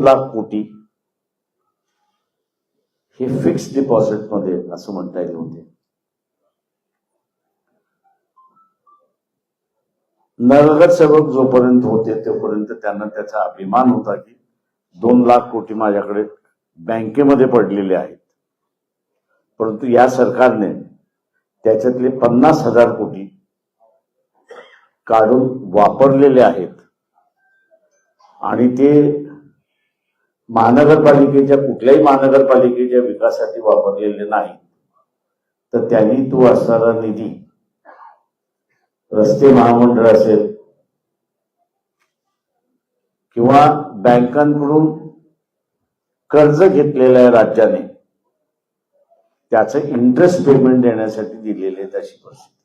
लाख कोटी हे fix deposit मध्ये असं म्हणता येईल होते. नगरसेवक जोपर्यंत होते तोपर्यंत त्यांना त्याचा अभिमान होता की 2 लाख कोटी माझ्याकडे बँकेमध्ये पडलेले आहेत. परंतु या सरकारने त्याच्यातले 50,000 कोटी काढून वापरलेले आहेत आणि ते महानगरपालिकेच्या कुठल्याही महानगरपालिकेच्या विकासासाठी वापरलेले नाही. तर त्यांनी तो असणारा निधी रस्ते महामंडळ असेल किंवा बँकांकडून कर्ज घेतलेलं आहे राज्याने त्याचं इंटरेस्ट पेमेंट देण्यासाठी दिलेले अशी परिस्थिती.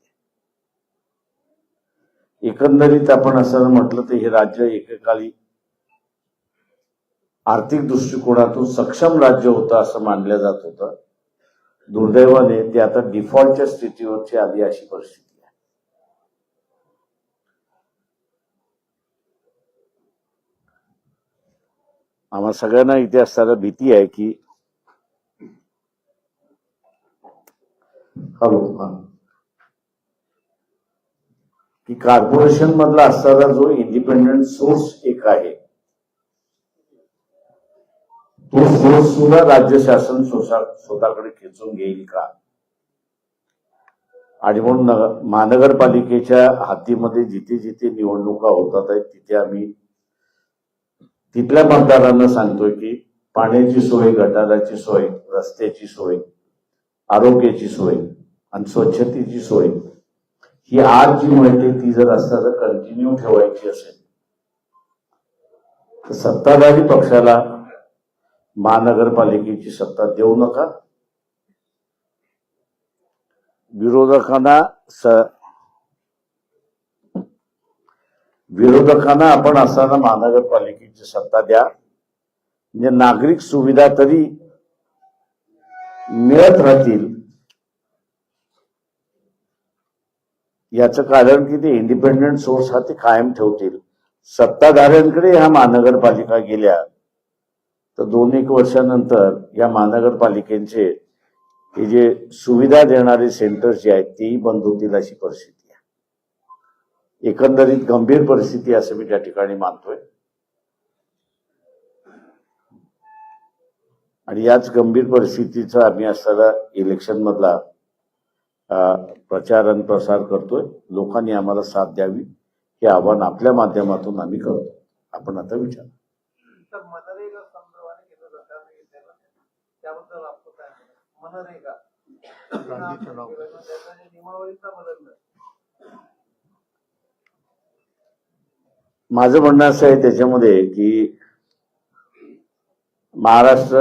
एकंदरीत आपण असं म्हटलं तर हे राज्य एकेकाळी आर्थिक दृष्टिकोनातून सक्षम राज्य होतं असं मानलं जात होतं. दुर्दैवाने ते आता डिफॉल्टच्या स्थितीवरची आली अशी परिस्थिती आहे. आम्हा सगळ्यांना इथे असताना भीती आहे की की कॉर्पोरेशन मधला असणारा जो इंडिपेंडंट सोर्स एक आहे तो सोर्स सुद्धा राज्य शासन स्वतःकडे खेचून घेईल का. आणि म्हणून महानगरपालिकेच्या हद्दीमध्ये जिथे जिथे निवडणुका होतात आहेत तिथे आम्ही तिथल्या मतदारांना सांगतोय की पाण्याची सोय, गटाराची सोय, रस्त्याची सोय, आरोग्याची सोय आणि स्वच्छतेची सोय ही आज जी मिळते ती जर असं कंटिन्यू ठेवायची असेल तर सत्ताधारी पक्षाला महानगरपालिकेची सत्ता देऊ नका. विरोधकांना आपण असताना महानगरपालिकेची सत्ता द्या म्हणजे नागरिक सुविधा तरी मिळत राहतील. याचं कारण की ते इंडिपेंडंट सोर्स हा ते कायम ठेवतील. सत्ताधाऱ्यांकडे ह्या महानगरपालिका गेल्या तर 2-1 वर्षानंतर या महानगरपालिकेचे हे जे सुविधा देणारे सेंटर्स जे आहेत तेही बंद होतील अशी परिस्थिती आहे. एकंदरीत गंभीर परिस्थिती असं मी त्या ठिकाणी मानतोय. आणि याच गंभीर परिस्थितीचा आम्ही असताना इलेक्शन मधला प्रचार आणि प्रसार करतोय. लोकांनी आम्हाला साथ द्यावी हे आवाहन आपल्या माध्यमातून आम्ही करतो. आपण आता विचार माझं म्हणणं असं आहे त्याच्यामध्ये की महाराष्ट्र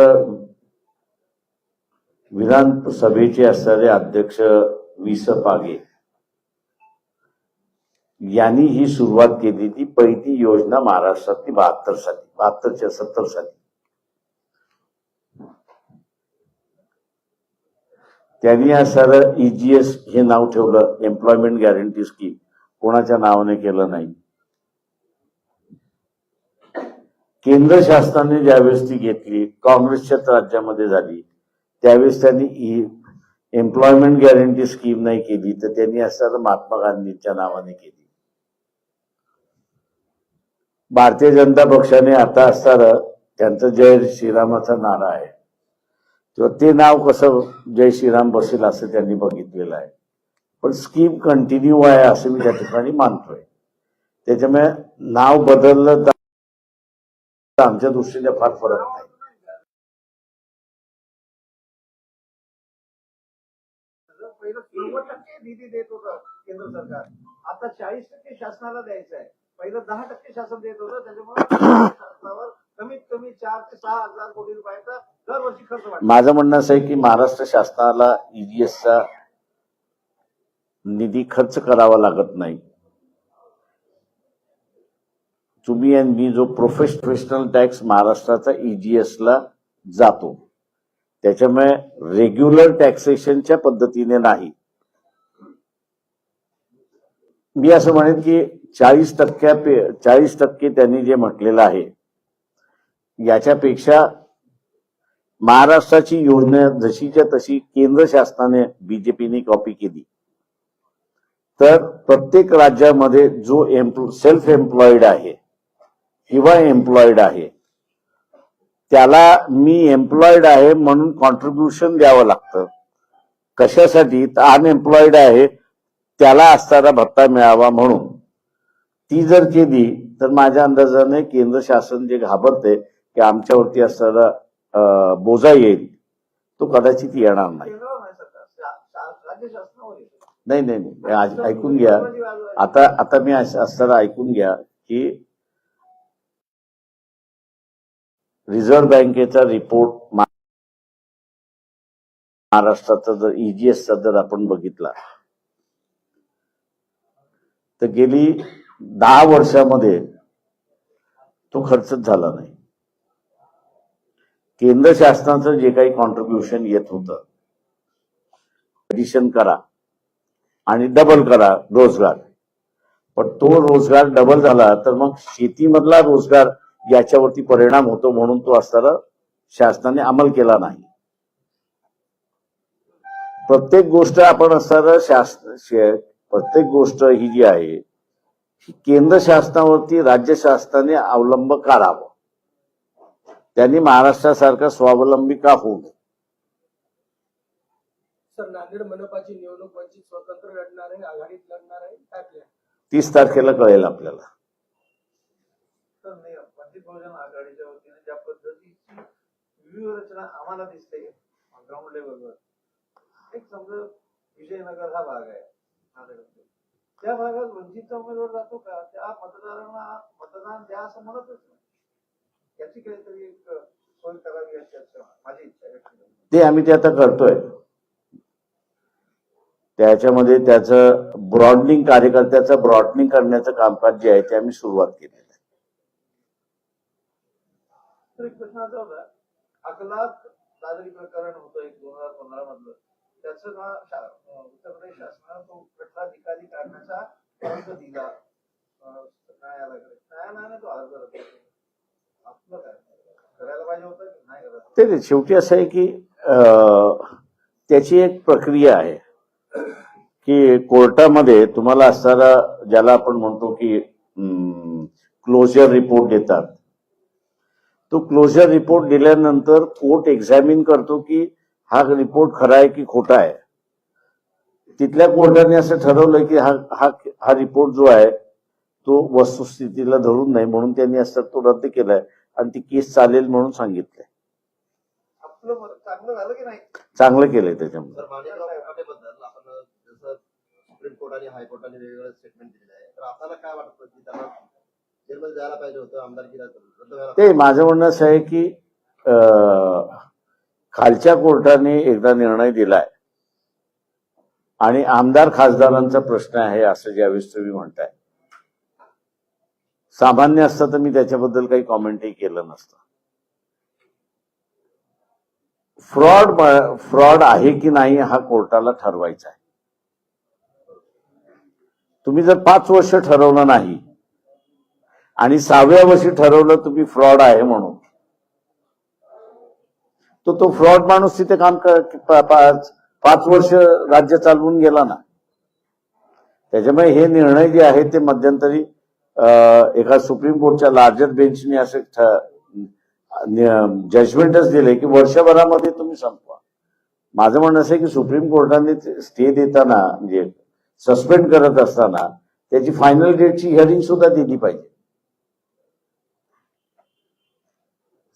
विधानसभेचे असणारे अध्यक्ष वि.स. पागे यांनी ही सुरुवात केली ती पहिली योजना महाराष्ट्रातली 72 साली. त्यांनी असणारं EGS हे नाव ठेवलं, एम्प्लॉयमेंट गॅरंटी स्कीम. कोणाच्या नावाने केलं नाही. केंद्र शासनाने ज्यावेळेस ती घेतली काँग्रेसच्या राज्यामध्ये झाली त्यावेळेस त्यांनी एम्प्लॉयमेंट गॅरंटी स्कीम नाही केली तर त्यांनी असणारं महात्मा गांधींच्या नावाने केली. भारतीय जनता पक्षाने आता असणारं त्यांचं जय श्रीरामाचा नारा आहे तर ते नाव कसं जय श्रीराम बसेल असं त्यांनी बघितलेलं आहे. पण स्कीम कंटिन्यू आहे असं मी त्या ठिकाणी मानतोय. त्याच्यामुळे नाव बदललं तर आमच्या दृष्टीने फार फरक नाही. पहिलं 90% निधी देत होतं केंद्र सरकार, आता 40% शासनाला द्यायचं आहे. पहिलं 10% शासन देत होतं. त्याच्यामुळे कमीत कमी 4 ते 6 हजार कोटी रुपयाचा दरवर्षी खर्च वाढतो. माझं म्हणणं असं आहे की महाराष्ट्र शासनाला EGSचा निधी खर्च करावा लागत नाही. तुम्ही आणि मी जो प्रोफेशनल टॅक्स महाराष्ट्राचा EGSला जातो त्याच्यामुळे रेग्युलर टॅक्सेशनच्या पद्धतीने नाही. मी असं म्हणेन की 40% त्यांनी जे म्हटलेलं आहे याच्यापेक्षा महाराष्ट्राची योजना जशीच्या तशी केंद्र शासनाने बीजेपीने कॉपी केली तर प्रत्येक राज्यामध्ये जो सेल्फ एम्प्लॉईड आहे किंवा एम्प्लॉईड आहे त्याला मी एम्प्लॉईड आहे म्हणून कॉन्ट्रीब्युशन द्यावं लागतं. कशासाठी? तर अनएम्प्लॉईड आहे त्याला असणारा भत्ता मिळावा म्हणून. ती जर केली तर माझ्या अंदाजाने केंद्र शासन जे घाबरते की आमच्यावरती असणारा बोजा येईल तो कदाचित येणार नाही. केंद्रावर नाही सरकार, राज्य शासनावर येते. नाही नाही नाही आज ऐकून घ्या. आता मी असताना ऐकून घ्या की रिझर्व्ह बँकेचा रिपोर्ट महाराष्ट्राचा जर ईजीएसचा जर आपण बघितला तर गेली 10 वर्षामध्ये तो खर्चच झाला नाही. केंद्र शासनाचं जे काही कॉन्ट्रीब्युशन येत होतं ऍडिशन करा आणि डबल करा रोजगार, पण तो रोजगार डबल झाला तर मग शेतीमधला रोजगार याच्यावरती परिणाम होतो म्हणून तो असताना शासनाने अंमल केला नाही. प्रत्येक गोष्ट आपण असताना प्रत्येक गोष्ट ही जी आहे ही केंद्र शासनावरती राज्य शासनाने अवलंब करावं. त्यांनी महाराष्ट्रासारखा स्वावलंबी का होऊ नये. सर, नांदेड मनपाची निवडणूक वंचित स्वतंत्र लढणार आहे, आघाडीत लढणार आहे, काय प्लॅन? 30 तारखेला कळेल आपल्याला. तर नाही, वंचित बहुजन आघाडीच्या वतीने ज्या पद्धतीची व्यूहरचना आम्हाला दिसते ग्राउंड लेवलवर, एक समजा विजयनगर हा भाग आहे नांदेडमध्ये, त्या भागात वंचितचा उमेदवार जातो का? त्या मतदारांना मतदान द्या असं म्हणतच नाही. याची काहीतरी एक सोय करावी अशी माझी इच्छा आहे. ते आम्ही ते आता करतोय. त्याच्यामध्ये त्याचं ब्रॉडनिंग, कार्यकर्त्याचं ब्रॉडनिंग करण्याचं कामकाज जे आहे ते आम्ही सुरुवात केलेलं आहे. तर एक प्रश्न असा होता, अकलात दादरी प्रकरण होतं एक 2015 मधलं, त्याचं उत्तर प्रदेश शासनानं तो प्रश्नाधिकारी काढण्याचा अर्ज दिला न्यायालयाने तो अर्ज रद्द केला. आपलं काय करायला पाहिजे होतं की नाही करायला? ते शेवटी असं आहे की त्याची एक प्रक्रिया आहे की कोर्टामध्ये तुम्हाला असणारा ज्याला आपण म्हणतो की क्लोजर रिपोर्ट देतात, तो क्लोजर रिपोर्ट दिल्यानंतर कोर्ट एक्झामिन करतो की हा रिपोर्ट खरा आहे की खोटा आहे. तिथल्या कोर्टाने असं ठरवलं की हा रिपोर्ट जो आहे तो वस्तुस्थितीला धरून नाही म्हणून त्यांनी असं तो रद्द केलाय आणि ती केस चालेल म्हणून सांगितलंय. आपलं चांगलं झालं की नाही? चांगलं केलंय त्याच्यामध्ये. सुप्रीम कोर्ट आणि हायकोर्टाने वेगवेगळे स्टेटमेंट दिलेले आहे, तर आपल्याला काय वाटतं की त्यांना जेलमध्ये जायला पाहिजे होतं, आमदारकीला रद्द व्हायला? ते माझं म्हणणं असं आहे की खालच्या कोर्टाने एकदा निर्णय दिलाय आणि आमदार खासदारांचा प्रश्न आहे असं ज्यावेळेस तुम्ही म्हणताय, सामान्य असतं तर मी त्याच्याबद्दल काही कॉमेंटही केलं नसतं. फ्रॉड आहे की नाही हा कोर्टाला ठरवायचा आहे. तुम्ही जर 5 वर्ष ठरवलं नाही आणि 6व्या वर्षी ठरवलं तुम्ही फ्रॉड आहे म्हणून, तो फ्रॉड माणूस तिथे काम 5 वर्ष राज्य चालवून गेला ना. त्याच्यामुळे हे निर्णय जे आहेत ते मध्यंतरी एका सुप्रीम कोर्टच्या लार्जर बेंचने असे जजमेंटच दिले की वर्षभरामध्ये तुम्ही संपवा. माझं म्हणणं असं आहे की सुप्रीम कोर्टाने स्टे देताना म्हणजे सस्पेंड करत असताना त्याची फायनल डेटची हिअरिंग सुद्धा दिली पाहिजे.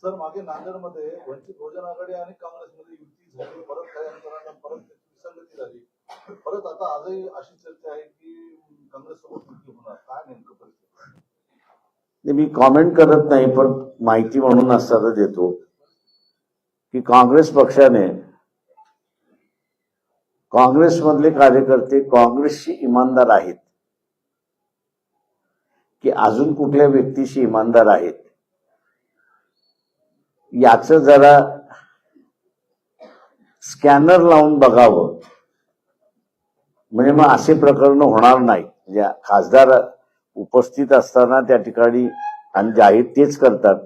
सर, मागे नांदेडमध्ये वंचित बहुजन आघाडी आणि काँग्रेसमध्ये युती झाली, परत काही अंतरानं परत विसंगती झाली, परत आता आजही अशी चर्चा आहे की काँग्रेस सोबत युती होणार. काय नेमकं परिस्थिती? मी कॉमेंट करत नाही पण माहिती म्हणून असताना देतो की काँग्रेस पक्षाने, काँग्रेसमधले कार्यकर्ते काँग्रेसशी इमानदार आहेत की अजून कुठल्या व्यक्तीशी इमानदार आहेत याचं जरा स्कॅनर लावून बघावं. म्हणजे मग असे प्रकरण होणार नाही. म्हणजे खासदार उपस्थित असताना त्या ठिकाणी आणि जाहीर तेच करतात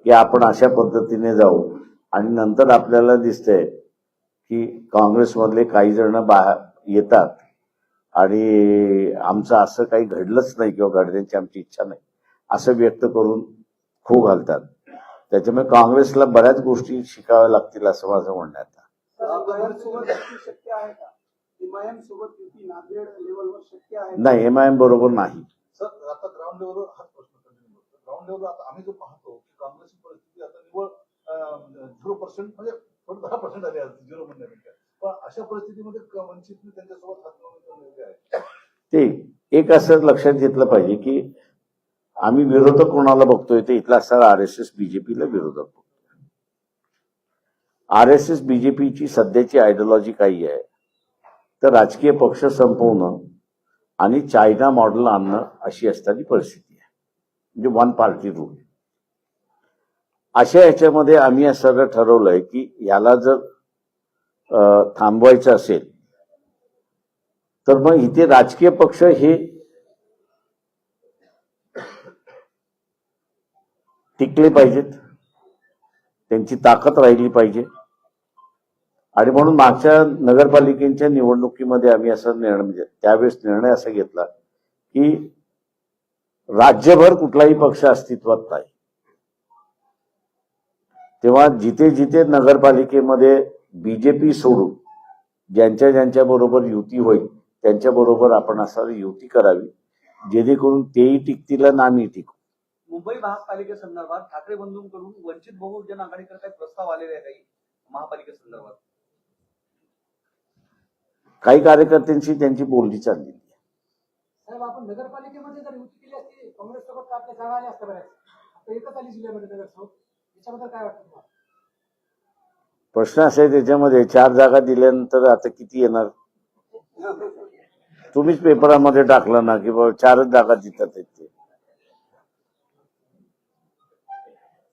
की आपण अशा पद्धतीने जाऊ आणि नंतर आपल्याला दिसतंय की काँग्रेसमधले काही जण येतात आणि आमचं असं काही घडलंच नाही किंवा घडण्याची आमची इच्छा नाही असं व्यक्त करून खो घालतात. त्याच्यामुळे काँग्रेसला बऱ्याच गोष्टी शिकाव्या लागतील असं माझं म्हणणं आहे. MIM सोबत युती शक्य आहे का? MIM सोबत युती नांदेड लेवलवर शक्य आहे का? नाही, MIM बरोबर नाही. सर आता ग्राउंड लेवलवर हाच प्रश्न कंटिन्यू करतो. ग्राउंड लेवलवर आता आम्ही जो पाहतो की काँग्रेसची परिस्थिती आता निव्वळ 0% म्हणजे 10% आली आहे 0 म्हणण्यापेक्षा. पण अशा परिस्थितीमध्ये वंचितने त्यांच्यासोबत हात मिळवले आहे. ते एक असं लक्षात घेतलं पाहिजे की आम्ही विरोधक कोणाला बघतोय ते इथला असणारा RSS BJPला विरोधक बघतोय. RSS BJPची सध्याची आयडिओलॉजी काही आहे तर राजकीय पक्ष संपवणं आणि चायना मॉडेल आणणं अशी असणारी परिस्थिती आहे. म्हणजे वन पार्टी रूल. अशा याच्यामध्ये आम्ही असं ठरवलंय की याला जर थांबवायचं असेल तर मग इथे राजकीय पक्ष हे टिकले पाहिजेत, त्यांची ताकद राहिली पाहिजे. आणि म्हणून मागच्या नगरपालिकेच्या निवडणुकीमध्ये आम्ही असा निर्णय म्हणजे त्यावेळेस निर्णय असा घेतला की राज्यभर कुठलाही पक्ष अस्तित्वात नाही. तेव्हा जिथे जिथे नगरपालिकेमध्ये BJP सोडून ज्यांच्या बरोबर युती होईल त्यांच्या बरोबर आपण असं युती करावी जेणेकरून तेही टिकतील आणि आम्ही टिकू. मुंबई महापालिकेसंदर्भात ठाकरे बंधूंकडून वंचित बहुजन आघाडीकडे काही प्रस्ताव आलेले आहे काही महापालिकेसंदर्भात? कार्यकर्त्यांशी त्यांची बोलणी चालली. साहेब आपण नगरपालिकेमध्ये जर युती केली असती काँग्रेससोबत तर आपल्या जागा आल्या असत्या बऱ्याच. आता एकच आली जिल्ह्यामध्ये नगरसोबत. याच्याबद्दल काय वाटतं तुम्हाला? प्रश्न असा आहे त्याच्यामध्ये 4 जागा दिल्यानंतर आता किती येणार? तुम्हीच पेपरामध्ये टाकलं ना की बाबा 4च जागा देतात ते.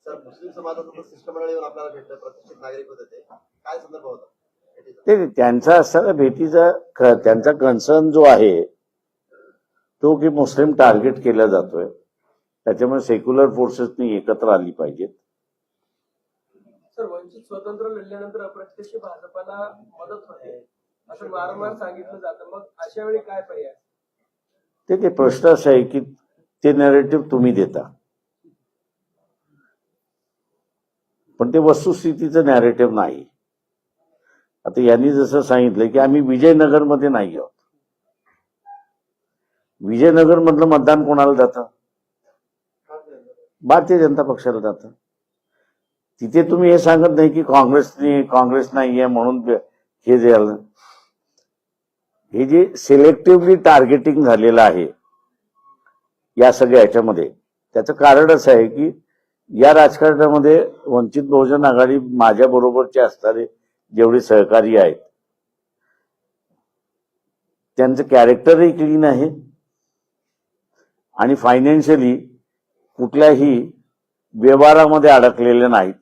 सर मुस्लिम समाजाचं शिष्टमंडळ येऊन आपल्याला भेटलं, प्रतिष्ठित नागरिक होते ते काय संदर्भ होता? ते त्यांचा असताना भेटीचा त्यांचा कन्सर्न जो आहे तो की मुस्लिम टार्गेट केला जातोय. त्याच्यामुळे सेक्युलर फोर्सेसनी एकत्र आली पाहिजेत. सर वंचित स्वतंत्र लढल्यानंतर अप्रत्यक्ष भाजपाला मदत होते असं वारंवार सांगितलं जातं. मग अशा वेळी काय पर्याय? ते प्रश्न असा आहे की ते नॅरेटिव्ह तुम्ही देता पण ते वस्तुस्थितीचं नॅरेटिव्ह नाही. आता यांनी जसं सांगितलं की आम्ही विजयनगरमध्ये नाही आहोत. विजयनगर मधलं मतदान कोणाला जातं? भारतीय जनता पक्षाला जातं. तिथे तुम्ही हे सांगत नाही की काँग्रेस नाहीये म्हणून हे झालं. हे जे सिलेक्टिव्हली टार्गेटिंग झालेलं आहे या सगळ्या ह्याच्यामध्ये त्याचं कारण असं आहे की या राजकारणामध्ये वंचित बहुजन आघाडी माझ्या बरोबरचे असणारे जेवढे सहकारी आहेत त्यांचं कॅरेक्टरही क्लीन आहे आणि फायनान्शियली कुठल्याही व्यवहारामध्ये अडकलेले नाहीत.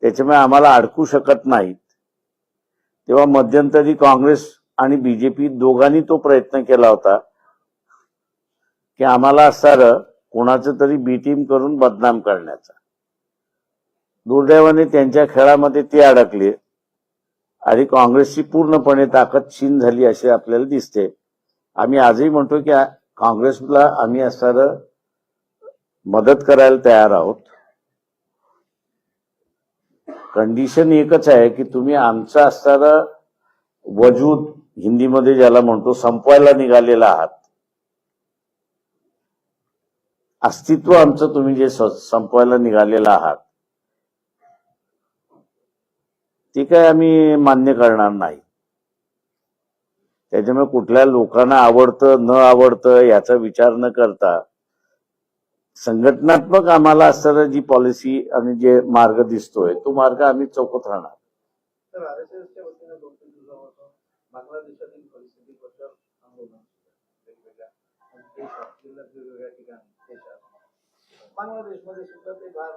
त्याच्यामुळे आम्हाला अडकू शकत नाहीत. तेव्हा मध्यंतरी काँग्रेस आणि BJP दोघांनी तो प्रयत्न केला होता की आम्हाला असणारं कोणाचं तरी बी टीम करून बदनाम करण्याचा. दुर्दैवाने त्यांच्या खेळामध्ये ते अडकले आणि काँग्रेसची पूर्णपणे ताकद क्षीण झाली असे आपल्याला दिसते. आम्ही आजही म्हणतो की काँग्रेसला आम्ही असणारं मदत करायला तयार आहोत. कंडिशन एकच आहे की तुम्ही आमचं असणारं वजूद हिंदीमध्ये ज्याला म्हणतो संपवायला निघालेला आहात. अस्तित्व आमचं तुम्ही जे संपवायला निघालेलं आहात ते काय आम्ही मान्य करणार नाही. त्याच्यामुळे कुठल्या लोकांना आवडतं न आवडतं याचा विचार न करता संघटनात्मक आम्हाला असणारा जी पॉलिसी आणि जे मार्ग दिसतोय तो मार्ग आम्ही चौकत राहणार. तर RSSच्या वतीने 2-3 दिवसापासून बांगलादेशातील परिस्थितीबद्दल आंदोलन वेगवेगळ्या देशात वेगवेगळ्या ठिकाणी देशात बांगलादेशमध्ये सुद्धा ते भारत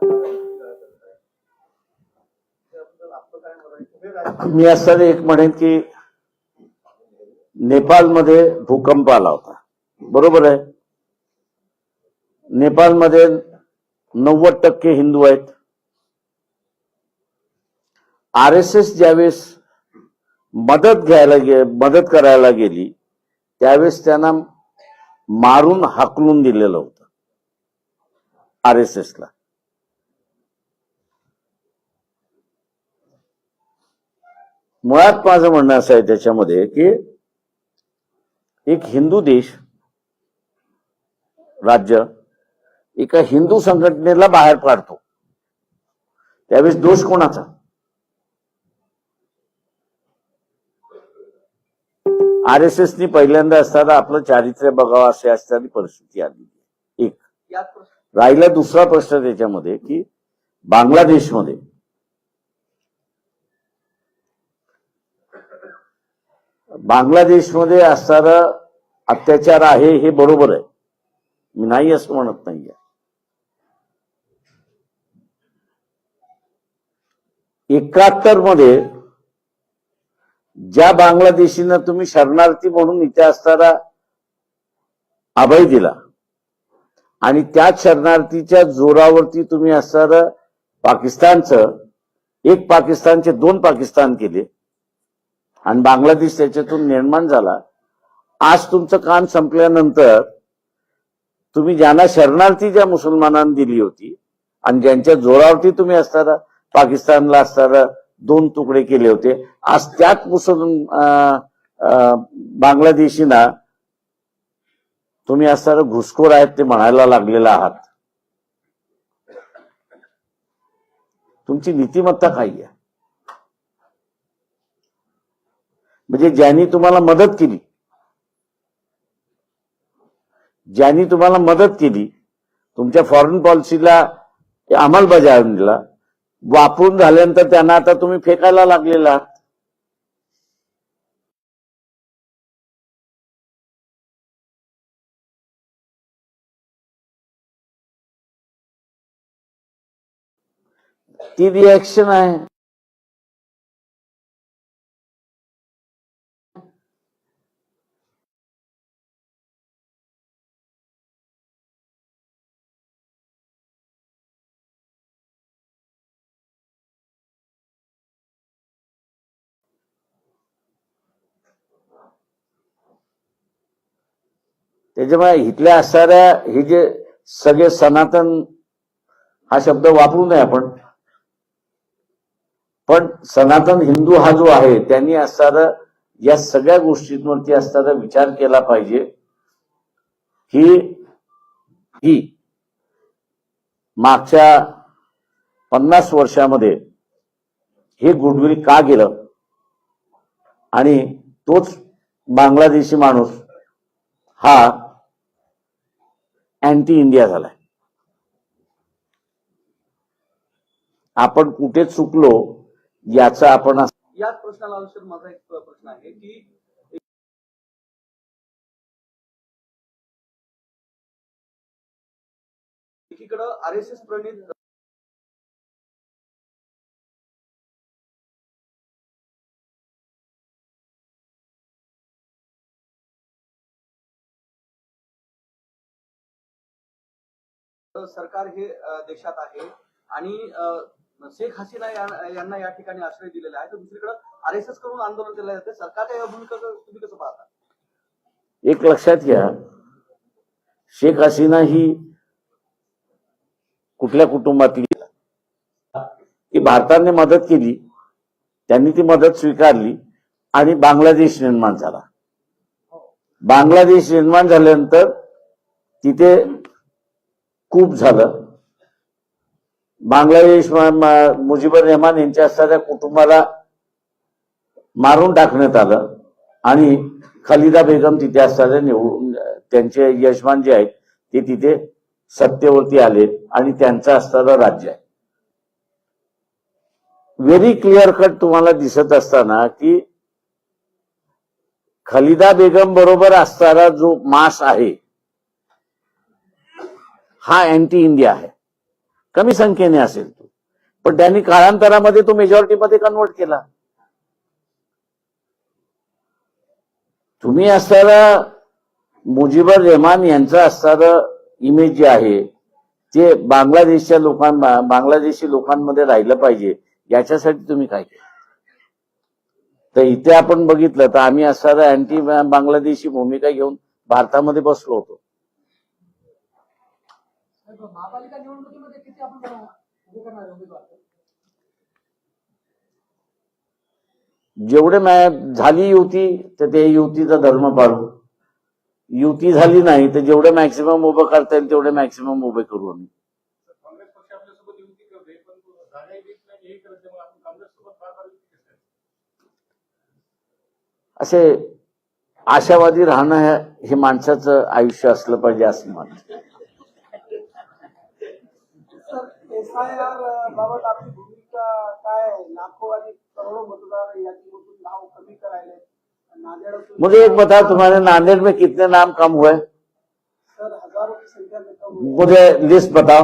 त्याबद्दल आपलं काय मत आहे? मी असताना एक म्हणेन की नेपाळमध्ये भूकंप आला होता. बरोबर आहे. नेपाळमध्ये 90% हिंदू आहेत. RSS ज्यावेळेस मदत करायला गेली त्यावेळेस त्यांना मारून हाकलून दिलेलं होतं RSS ला. मुळात माझं म्हणणं असं आहे त्याच्यामध्ये की एक हिंदू देश राज्य एका हिंदू संघटनेला बाहेर पाडतो त्यावेळेस दोष कोणाचा? RSSनी पहिल्यांदा असताना आपलं चारित्र्य बघावं अशी असणारी परिस्थिती आली. एक यात प्रश्न राहिला दुसरा प्रश्न त्याच्यामध्ये की बांगलादेशमध्ये असणारा अत्याचार आहे हे बरोबर आहे, मी नाही असं म्हणत नाहीये. एकाहत्तर मध्ये ज्या बांगलादेशीनं तुम्ही शरणार्थी म्हणून इथे असताना अभय दिला आणि त्याच शरणार्थीच्या जोरावरती तुम्ही असणारं एक पाकिस्तानचे 2 पाकिस्तान केले आणि बांगलादेश त्याच्यातून निर्माण झाला. आज तुमचं काम संपल्यानंतर तुम्ही ज्यांना शरणार्थी ज्या मुसलमानांनी दिली होती आणि ज्यांच्या जोरावरती तुम्ही असताना पाकिस्तानला असताना 2 तुकडे केले होते, आज त्याच बांगलादेशींना तुम्ही असताना घुसखोर आहेत ते म्हणायला लागलेला आहात. तुमची नीतिमत्ता काय आहे? म्हणजे ज्यांनी तुम्हाला मदत केली तुमच्या फॉरेन पॉलिसीला अंमलबजावणीला वापरून झाल्यानंतर त्यांना आता तुम्ही फेकायला लागलेला आहात. ती रिॲक्शन आहे. त्याच्यामुळे इथल्या असणाऱ्या हे जे सगळे सनातन हा शब्द वापरू नये आपण, पण सनातन हिंदू हा जो आहे त्यांनी असणारा या सगळ्या गोष्टींवरती असणारा विचार केला पाहिजे ही मागच्या 50 वर्षामध्ये हे गुडविल का गेलं आणि तोच बांगलादेशी माणूस हा अँटी इंडिया झालाय. आपण कुठे चुकलो याचा आपण याच प्रश्नाला अनुसरून माझा एक प्रश्न आहे की एकीकडं RSS प्रणित सरकार हे देशात आहे आणि शेख हसीना यांना या ठिकाणी आश्रय दिलेला आहे, तर दुसरीकडे RSS कडून आंदोलन केलं जाते. सरकारच्या या भूमिका तुम्ही कसं पाहता? एक लक्षात घ्या, शेख हसीना ही कुठल्या कुटुंबातली की भारताने मदत केली, त्यांनी ती मदत स्वीकारली आणि बांगलादेश निर्माण झाला. बांगलादेश निर्माण झाल्यानंतर तिथे खूप झालं. बांगलादेश मुजीबुर रहमान यांच्या असणाऱ्या कुटुंबाला मारून टाकण्यात आलं आणि खलिदा बेगम तिथे असणाऱ्या निवडून त्यांचे यजमान जे आहेत ते तिथे सत्तेवरती आले आणि त्यांचं असणारं राज्य आहे. व्हेरी क्लिअर कट तुम्हाला दिसत असताना की खलिदा बेगम बरोबर असणारा जो मास आहे हा अँटी इंडिया आहे. कमी संख्येने असेल तो, पण त्यांनी काळांतरामध्ये तो मेजॉरिटीमध्ये कन्वर्ट केला. तुम्ही असणारा मुजीबुर रहमान यांचं असणारं इमेज जे आहे ते बांगलादेशी लोकांमध्ये राहिलं पाहिजे याच्यासाठी तुम्ही काय केलं? तर इथे आपण बघितलं तर आम्ही असणारा अँटी बांगलादेशी भूमिका घेऊन भारतामध्ये बसलो होतो. महापालिका निवडणुकीमध्ये किती आपण उभे करणार उमेदवार? जेवढे झाली युती तर ते युतीचा धर्म पाळू. युती झाली नाही तर जेवढे मॅक्सिमम उभं करता येईल तेवढे मॅक्सिमम उभे करू आम्ही. काँग्रेस पक्ष आपल्यासोबत युती करते पण जागा देत नाही हे करते मग आपण काँग्रेससोबत बार युती कसं काय? असे आशावादी राहणं हे माणसाचं आयुष्य असलं पाहिजे असं मानतो. SIR बाबत आपली भूमिका काय? लाखो आणि करोडों मतदार या निवडणूक नाव कमी करायले. नांदेड़ मुझे एक बताओ, तुम्हारे नांदेड़ में कितने नाम कम हुए? सर हजारों की संख्या में कम हुए। मुझे लिस्ट बताओ.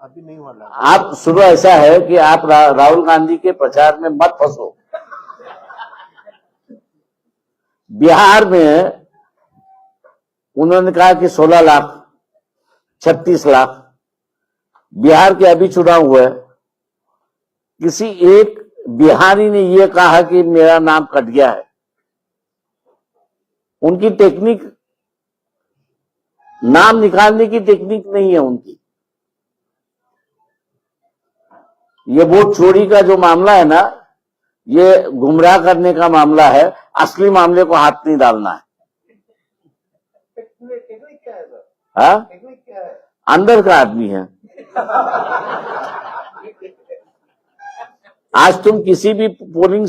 अभी नहीं हुआ लागू। आप शुरू ऐसा है कि आप राहुल गांधी के प्रचार में मत फंसो. बिहार में उन्होंने कहा कि 16 लाख 36 लाख. बिहार के अभी चुनाव हुए, किसी एक बिहारी ने यह कहा कि मेरा नाम कट गया है. उनकी टेक्निक, नाम निकालने की टेक्निक नहीं है उनकी. ये वोट चोरी का जो मामला है ना, ये गुमराह करने का मामला है. असली मामले को हाथ नहीं डालना है. टेक्निक क्या है सर? हाँ, टेक्निक क्या है? अंदर का आदमी है. आज तुम किसी भी पोलिंग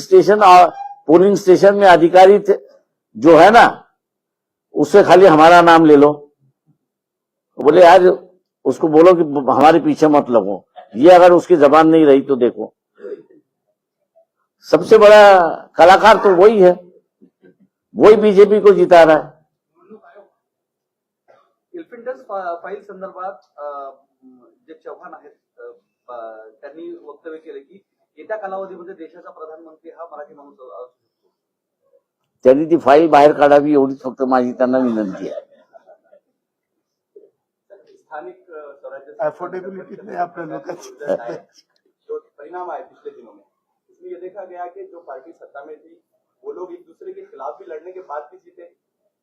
स्टेशन में अधिकारी जो है ना, उससे खाली हमारा नाम ले लो. बोले यार उसको बोलो कि हमारे पीछे मत लगो. ये अगर उसकी जबान नहीं रही तो देखो, सबसे बड़ा कलाकार तो वही है, वही बीजेपी को जिता रहा है. इल्फिंटस फाईल संदर्भात जे चव्हाण आहेत त्यांनी वक्तव्य केले की येत्या कालावधीमध्ये देशाचा प्रधानमंत्री हा मराठी माणूस असू शकतो. त्यांनी ती फाईल बाहेर काढावी एवढीच फक्त माझी त्यांना विनंती आहे. स्थानिक स्वराज्य अफोर्डेबिलिटी नहीं आपने लोग जो परिणाम आए पिछले दिनों में, इसमें ये देखा गया कि जो पार्टी सत्ता में थी वो लोग एक दूसरे के खिलाफ भी लड़ने के बाद भी जीते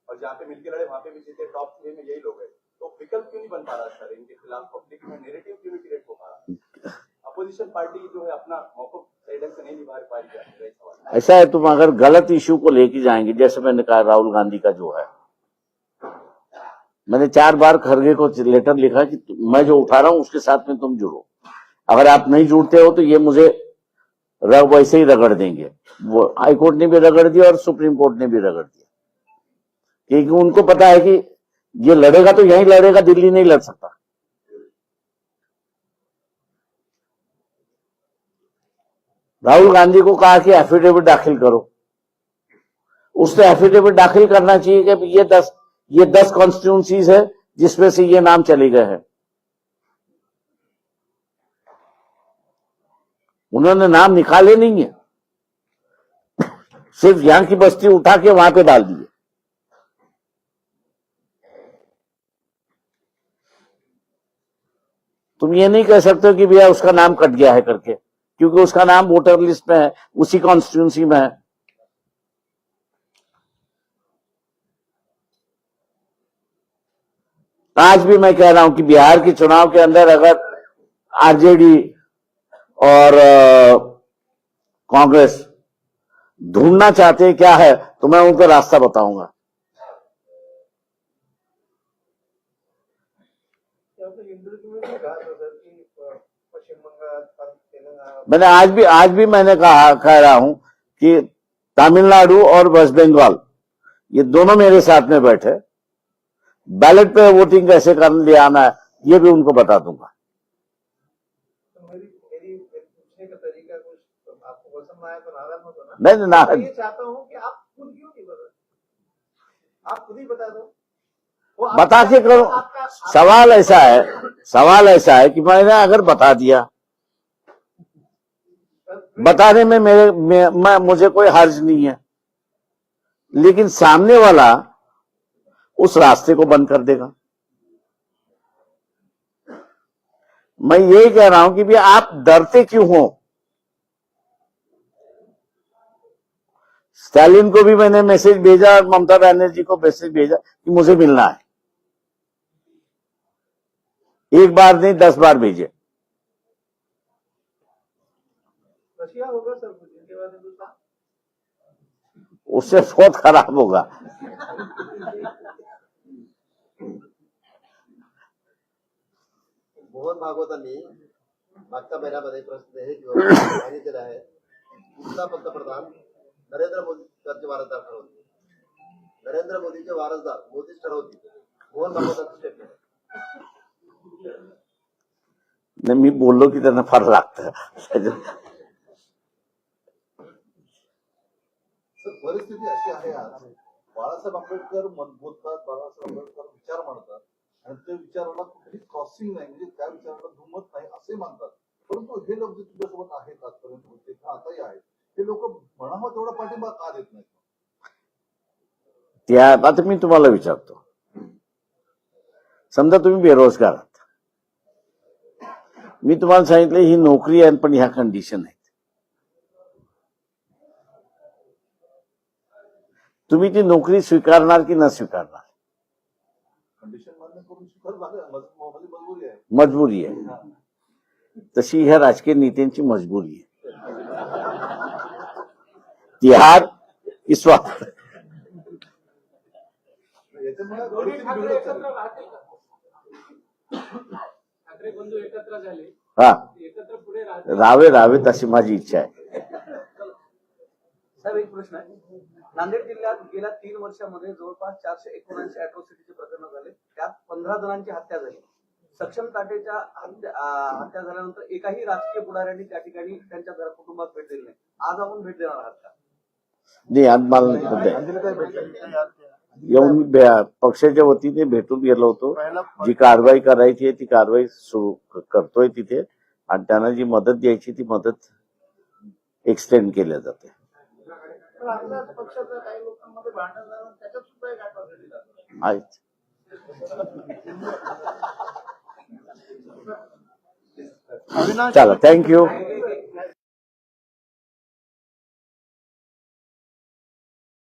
और जहाँ पे मिलकर लड़े वहां पे भी जीते. टॉप 3 में यही लोग हैं. तो विकल्प क्यों नहीं बन पा रहा सर इनके खिलाफ? पब्लिक में नेरेटिव क्यों नहीं क्रिएट हो पा रहा? अपोजिशन पार्टी जो है अपना मौका सही ढंग से नहीं निभा पा रही है. ऐसा है, तुम अगर गलत इश्यू को लेके जाएंगे, जैसे मैंने कहा राहुल गांधी का जो है, मैंने 4 बार खरगे को लेटर लिखा कि मैं जो उठा रहा हूं उसके साथ में तुम जुड़ो. अगर आप नहीं जुड़ते हो तो ये मुझे वैसे ही रगड़ देंगे. वो हाई कोर्ट ने भी रगड़ दिया और सुप्रीम कोर्ट ने भी रगड़ दिया, क्योंकि उनको पता है कि ये लड़ेगा तो यहीं लड़ेगा, दिल्ली नहीं लड़ सकता. राहुल गांधी को कहा कि एफिडेविट दाखिल करो. उसने एफिडेविट दाखिल करना चाहिए कि ये 10 कॉन्स्टिट्यूंसीज है जिसमें से ये नाम चले गए हैं. उन्होंने नाम निकाले नहीं है, सिर्फ यहां की बस्ती उठा के वहां पे डाल दिए. तुम ये नहीं कह सकते कि भैया उसका नाम कट गया है करके, क्योंकि उसका नाम वोटर लिस्ट में है, उसी कॉन्स्टिट्यूंसी में है. आज भी मैं कह रहा हूं कि बिहार के चुनाव के अंदर अगर आरजेडी और कांग्रेस ढूंढना चाहते हैं क्या है तो मैं उनको रास्ता बताऊंगा. इंटरव्यू में भी कहा था सर कि पश्चिम बंगाल तेलंगाना मैंने आज भी मैंने कह रहा हूं कि तमिलनाडु और वेस्ट बंगाल ये दोनों मेरे साथ में बैठे, बैलेट पे वोटिंग कैसे कर ले आना है ये भी उनको बता दूंगा. तो मेरी पूछने का तरीका कुछ आपको पसंद आया तो नाराज मत होना. नहीं ना, मैं ये चाहता हूँ कि आप खुद क्यों नहीं बता, आप खुद ही बता दो. वो आपका- बता के करो. सवाल ऐसा है कि मैंने अगर बता दिया, बताने में मुझे कोई हर्ज नहीं है, लेकिन सामने वाला उस रास्ते को बंद कर देगा. मैं यही कह रहा हूं कि भी आप डरते क्यों हो? स्टालिन को भी मैंने मैसेज भेजा और ममता बनर्जी को मैसेज भेजा कि मुझे मिलना है। एक बार नहीं 10 बार भेजे। रशिया होगा सर कुछ इनके बाद हिंदुस्तान। उससे बहुत खराब होगा। मोहन भागवतांनी मागच्या महिन्यामध्ये प्रश्न हे सांगितलेलं आहे, पुढचा पंतप्रधान नरेंद्र मोदी त्यांचे वारसदार ठरवतील. नरेंद्र मोदीचे वारसदार मोदीच ठरवतील. मोहन भागवतांचं स्टेटमेंट. नाही, मी बोललो की त्यांना फार लागतं. सर, परिस्थिती अशी आहे आज, बाळासाहेब आंबेडकर मत बोलतात, बाळासाहेब आंबेडकर विचार मांडतात आणि ते विचाराला कुठेही क्रॉसिंग नाही, म्हणजे त्या विचाराला दुमत नाही असे मानतात. परंतु हे लोक जे तुझ्यासोबत आहेत आजपर्यंत होते किंवा आताही आहेत, हे लोक म्हणावं तेवढा पाठिंबा का देत नाहीत? त्या आता मी तुम्हाला विचारतो, समजा तुम्ही बेरोजगार आहात, मी तुम्हाला सांगितलं ही नोकरी आहे पण ह्या कंडिशन आहेत, तुम्ही ती नोकरी स्वीकारणार की न स्वीकारणार? कंडिशन मान्य करून स्वीकार झालं, मजबुरी आहे. मजबुरी आहे. तशी ह्या राजकीय नेत्यांची मजबुरी आहे. तिहार की स्वार्थ. याच्यामुळे दोन्ही परिस्थिती ठाकरे बिघडत एकत्र चालली. राहतील का? ठाकरे बंधू एकत्र झाले, हा, एकत्र पुढे राहतील. राहावेत अशी माझी इच्छा आहे. साहेब एक प्रश्न आहे. नांदेड जिल्ह्यात गेल्या 3 वर्षामध्ये जवळपास 479 अॅट्रॉसिटीचे प्रकरण झाले, त्यात 15 जणांची हत्या झाली. सक्षम ताटेच्या हत्या झाल्यानंतर एकाही राजकीय पुढाऱ्यांनी त्या ठिकाणी त्यांच्या कुटुंबात भेट दिली नाही. आज आपण भेट देणार आहात का? नाही, आज मला येऊन पक्षाच्या वतीने भेटून गेलो होतो. जी कारवाई करायची आहे ती कारवाई सुरू करतोय तिथे, आणि त्यांना जी मदत द्यायची ती मदत एक्सटेंड केल्या जाते. पण आपल्याच पक्षाच्या काही लोकांमध्ये भांडण झालं, त्याच्यात सुद्धा एक अॅट्रॉसिटी झाली. आहेत. चला, थँक्यू.